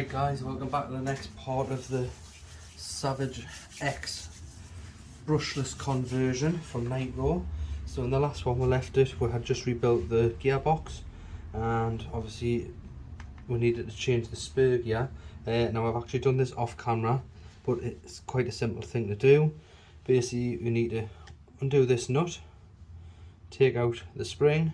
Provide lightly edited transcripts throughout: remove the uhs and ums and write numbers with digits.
Right guys, welcome back to the next part of the Savage X brushless conversion from nitro. So in the last one we left it, we had just rebuilt the gearbox and obviously we needed to change the spur gear. Now I've actually done this off camera, but it's quite a simple thing to do. Basically you need to undo this nut, take out the spring,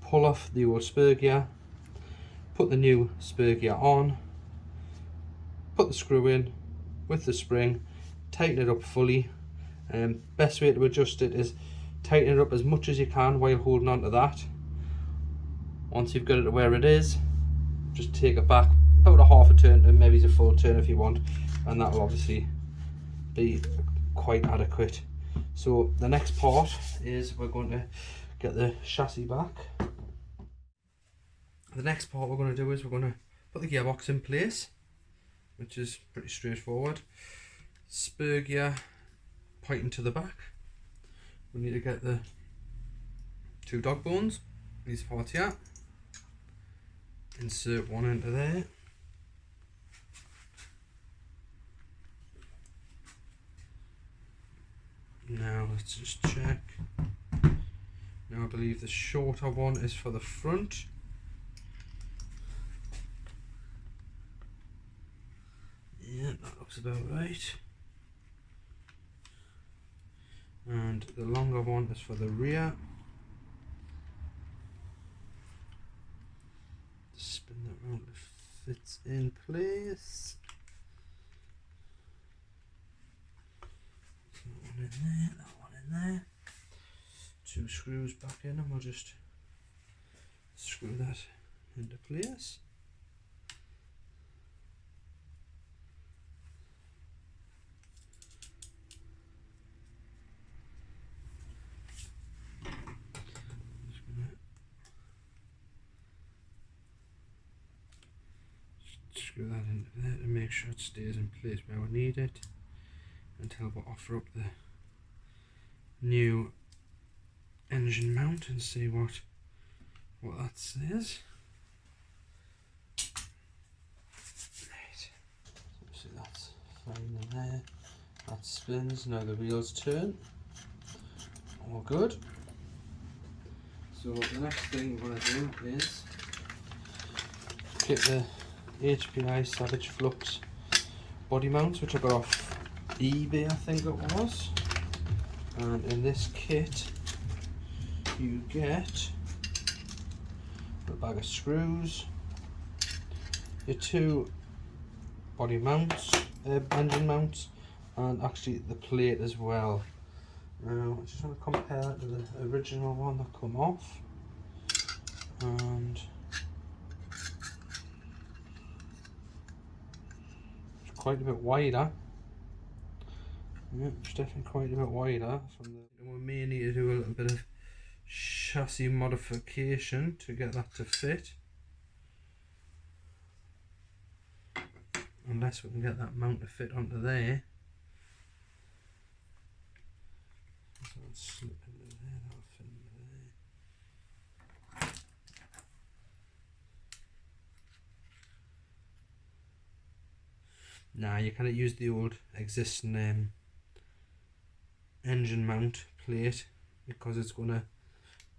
pull off the old spur gear, put the new spur gear on, put the screw in with the spring, tighten it up fully. Best way to adjust it is tighten it up as much as you can while holding on to that. Once you've got it to where it is, just take it back about a half a turn and maybe a full turn if you want, and that will obviously be quite adequate. So the next part is we're going to get the chassis back. The next part we're going to do is we're going to put the gearbox in place, which is pretty straightforward. Spur gear pointing to the back. We need to get the two dog bones, these parts here. Insert one into there. Now let's just check. Now I believe the shorter one is for the front. Yeah, that looks about right. And the longer one is for the rear. Spin that round, it fits in place. That one in there, that one in there. Two screws back in and we'll just screw that into place. Screw that into there to make sure it stays in place where we need it until we offer up the new engine mount and see what that says. Right. So that's fine in there. That spins. Now the wheels turn. All good. So the next thing we're going to do is get the Hpi Savage Flux body mounts, which I got off eBay I think it was, and in this kit you get a bag of screws, your two body mounts, engine mounts, and actually the plate as well. Now I just want to compare that to the original one that come off, and quite a bit wider. Yeah, it's definitely quite a bit wider from the. We may need to do a little bit of chassis modification to get that to fit, unless we can get that mount to fit onto there. So I'll slip into there, that'll fit into there. Nah, you cannot use the old existing engine mount plate, because it's gonna,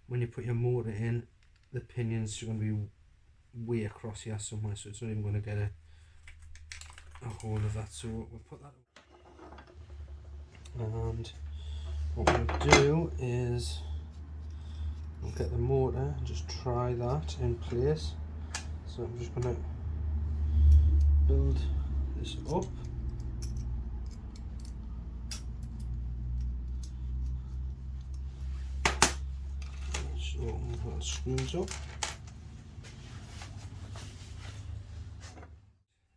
when you put your motor in, the pinions are gonna be way across here somewhere, so it's not even gonna get a hold of that. So we'll put that up. And what we'll do is we'll get the motor and just try that in place. So I'm just gonna build this up. So that screws up.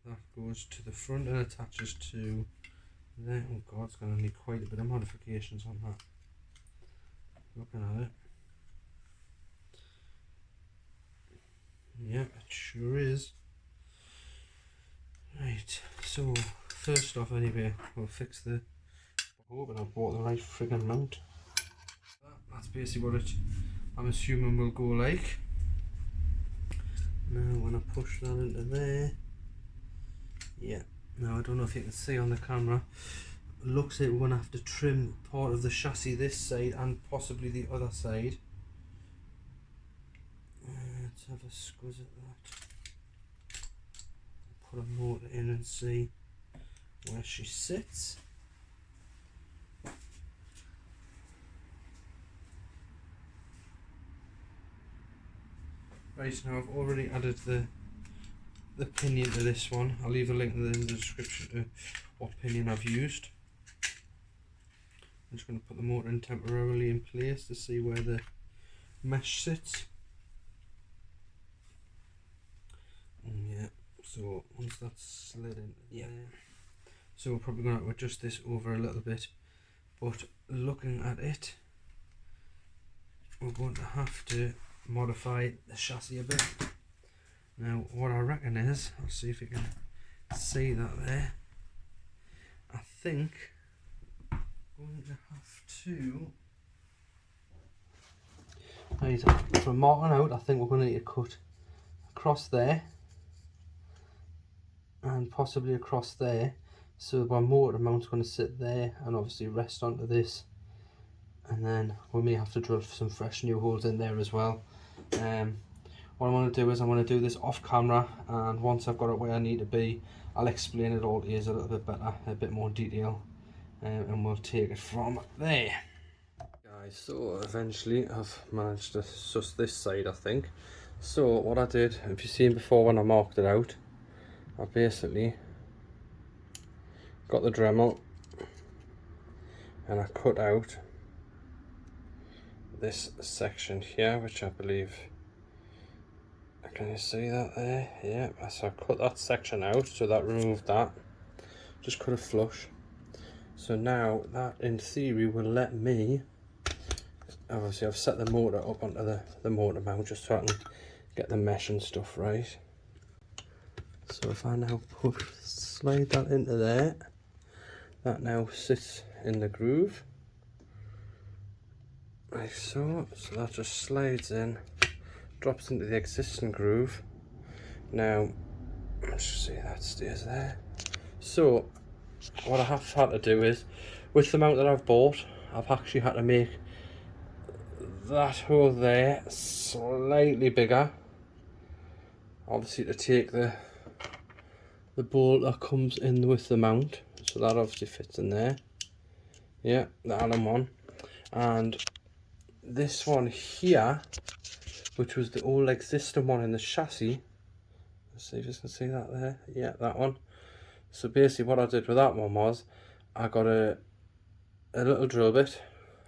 That goes to the front and attaches to there. Oh god, it's going to need quite a bit of modifications on that. Looking at it. Yeah, it sure is. Right, so first off anyway, we'll fix the, hoping I bought the right friggin' mount. That's basically what it, I'm assuming, will go like. Now when I push that into there, Yeah, now I don't know if you can see on the camera, it looks like we're going to have to trim part of the chassis this side and possibly the other side. Let's have a squiz at that. Put a motor in and see where she sits. Right, now I've already added the pinion to this one. I'll leave a link in the description to what pinion I've used. I'm just going to put the motor in temporarily in place to see where the mesh sits. Yeah, so once that's slid in there, so we're probably going to adjust this over a little bit, but looking at it, we're going to have to modify the chassis a bit. Now what I reckon is, I'll see if you can see that there, I think I'm going to have to, right, for marking out, I think we're going to need to cut across there and possibly across there, so my motor mount's going to sit there and obviously rest onto this, and then we may have to drill some fresh new holes in there as well. What I want to do is I'm going to do this off camera, and once I've got it where I need to be, I'll explain it all to you a little bit better, a bit more detail, and we'll take it from there. Guys, so eventually I've managed to suss this side, I think. So what I did, if you've seen before when I marked it out, I basically got the Dremel and I cut out this section here, which I believe, can you see that there? Yeah, so I cut that section out, so that removed that, just cut it flush. So now that in theory will let me, obviously I've set the motor up onto the motor mount just so I can get the mesh and stuff right. So if I now slide that into there, that now sits in the groove, like so. So that just slides in, drops into the existing groove. Now, let's just see that stays there. So what I have had to do is, with the mount that I've bought, I've actually had to make that hole there slightly bigger, obviously to take the bolt that comes in with the mount, so that obviously fits in there. Yeah, the Allen one. And this one here, which was the old existing one in the chassis, let's see if you can see that there. Yeah, that one. So basically what I did with that one was, I got a little drill bit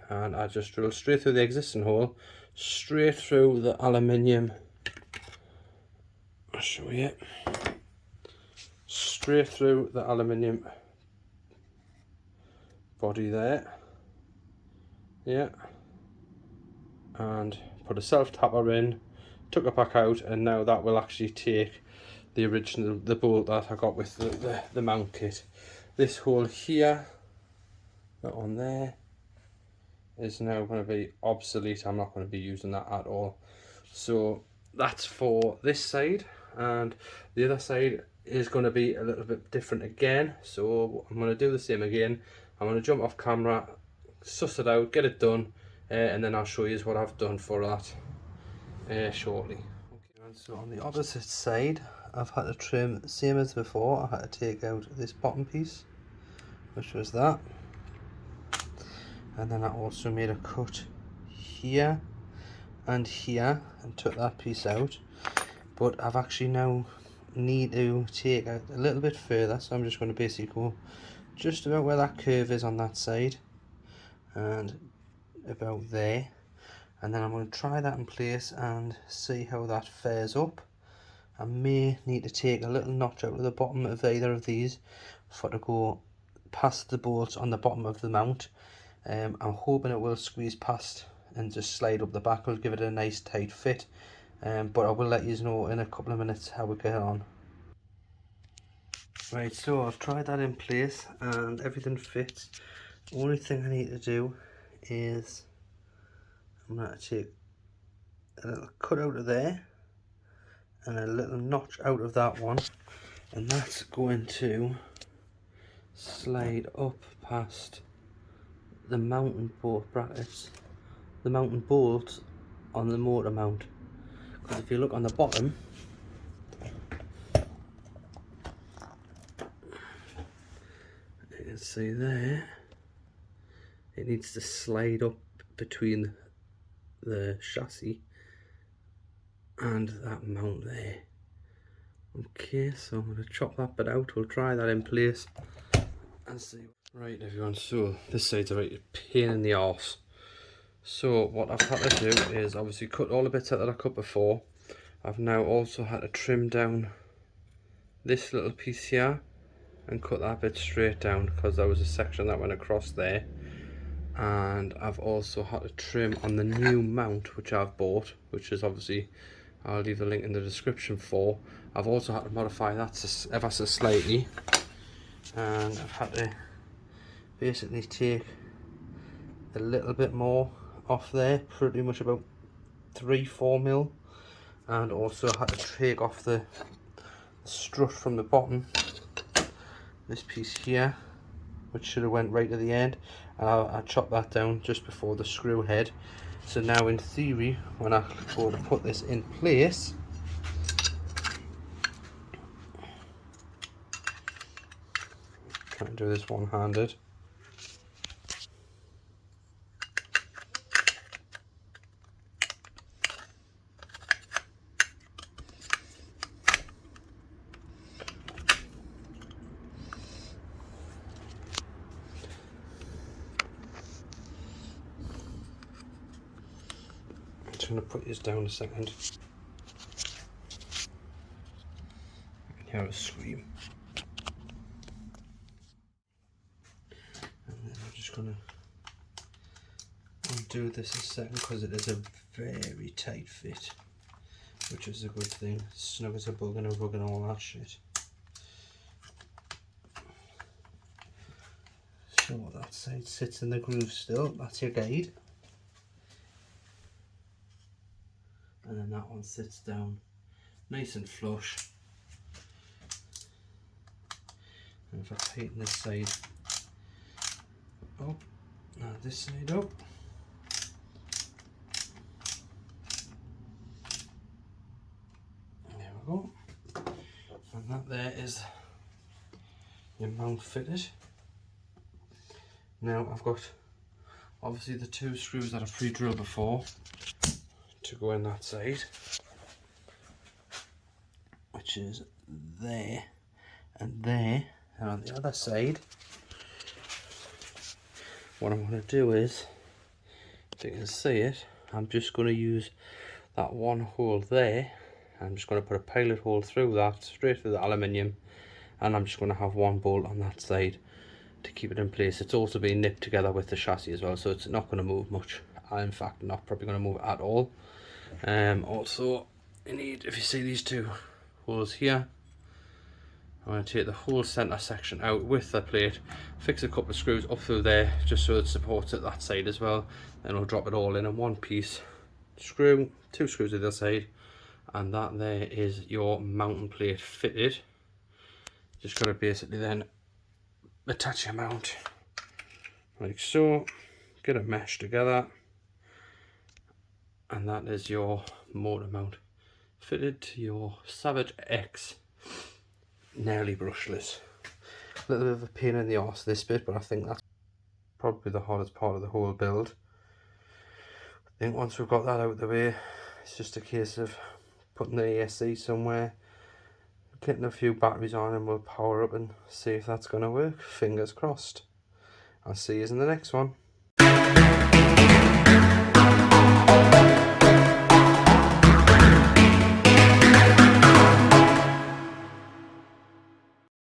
and I just drilled straight through the existing hole, straight through the aluminium, I'll show you, straight through the aluminium body there. Yeah, and put a self tapper in, took it back out, and now that will actually take the original, the bolt that I got with the mount kit. This hole here, that one there, is now going to be obsolete. I'm not going to be using that at all. So that's for this side, and the other side is going to be a little bit different again. So I'm going to do the same again. I'm going to jump off camera, suss it out, get it done, and then I'll show you what I've done for that shortly. Okay, and so on the opposite side, I've had to trim the same as before. I had to take out this bottom piece, which was that, and then I also made a cut here and here and took that piece out. But I've actually now need to take out a little bit further, so I'm just going to basically go just about where that curve is on that side and about there, and then I'm going to try that in place and see how that fares up. I may need to take a little notch out of the bottom of either of these for to go past the bolts on the bottom of the mount. I'm hoping it will squeeze past and just slide up the back, will give it a nice tight fit, but I will let you know in a couple of minutes how we get on. Right, so I've tried that in place and everything fits. Only thing I need to do is I'm going to take a little cut out of there and a little notch out of that one, and that's going to slide up past the mounting bolt brackets, the mounting bolts on the motor mount. Because if you look on the bottom, you can see there, it needs to slide up between the chassis and that mount there. Okay, so I'm going to chop that bit out, we'll try that in place and see. Right everyone, so this side's a right pain in the arse. So what I've had to do is obviously cut all the bits out that I cut before. I've now also had to trim down this little piece here and cut that bit straight down because there was a section that went across there. And I've also had to trim on the new mount which I've bought, which is obviously, I'll leave the link in the description for. I've also had to modify that ever so slightly, and I've had to basically take a little bit more off there, pretty much about 3-4 mil, and also had to take off the strut from the bottom, this piece here, which should have went right to the end, and I chopped that down just before the screw head. So now in theory, when I go to put this in place, try and do this one-handed. I'm just going to put this down a second. You can hear a scream. And then I'm just going to undo this a second because it is a very tight fit, which is a good thing. Snug as a bug and a rug and all that shit. So that side sits in the groove still, that's your guide. And then that one sits down nice and flush. And if I tighten this side up, now this side up, there we go. And that there is your mount fitted. Now I've got obviously the 2 screws that I pre-drilled before to go in that side, which is there and there. And on the other side, what I'm going to do is, if you can see it, I'm just going to use that one hole there. I'm just going to put a pilot hole through that, straight through the aluminium, and I'm just going to have one bolt on that side to keep it in place. It's also been nipped together with the chassis as well, so it's not going to move much. In fact, not probably going to move at all. Also, you need, if you see these 2 holes here, I'm going to take the whole centre section out with the plate, fix a couple of screws up through there just so it supports it that side as well. Then we'll drop it all in one piece, screw, 2 screws to the other side, and that there is your mounting plate fitted. Just got to basically then attach your mount like so, get it meshed together, and that is your motor mount fitted to your Savage X, nearly brushless. A little bit of a pain in the arse this bit, but I think that's probably the hardest part of the whole build. I think once we've got that out of the way, it's just a case of putting the ESC somewhere, getting a few batteries on, and we'll power up and see if that's going to work. Fingers crossed. I'll see you in the next one.